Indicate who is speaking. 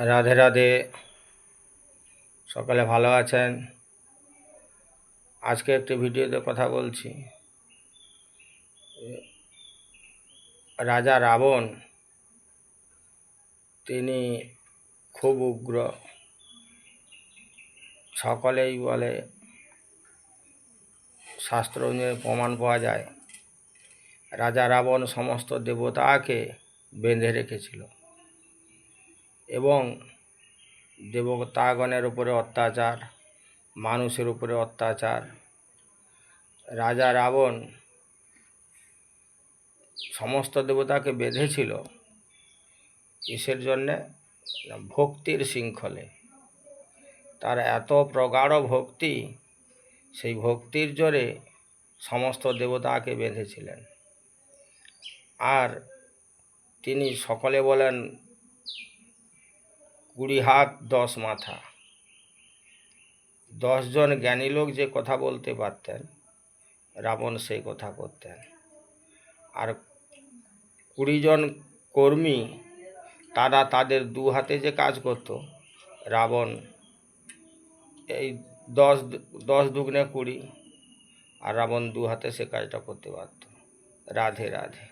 Speaker 1: রাধে রাধে। সকালে ভালো আছেন? আজকে একটি ভিডিওতে কথা বলছি। রাজা রাবণ তিনি খুব উগ্র। সকলেই বলে, শাস্ত্র অনুযায়ী প্রমাণ পাওয়া যায়, রাজা রাবণ সমস্ত দেবতাকে বেঁধে রেখেছিল এবং দেবতাগণের উপরে অত্যাচার, মানুষের উপরে অত্যাচার। রাজা রাবণ সমস্ত দেবতাকে বেঁধেছিল কিসের জন্যে? ভক্তির শৃঙ্খলে। তার এত প্রগাঢ় ভক্তি, সেই ভক্তির জোরে সমস্ত দেবতাকে বেঁধেছিলেন। আর তিনি সকলে বলেন 20 হাত 10 মাথা। 10 জন জ্ঞানী লোক যে কথা বলতে পারতেন, রাবণ সেই কথা করতেন। আর 20 জন কর্মী, তারা তাদের 2 হাতে যে কাজ করত, রাবণ এই 10 দুগুণে 20, আর রাবণ 2 হাতে সে কাজটা করতে পারত। রাধে রাধে।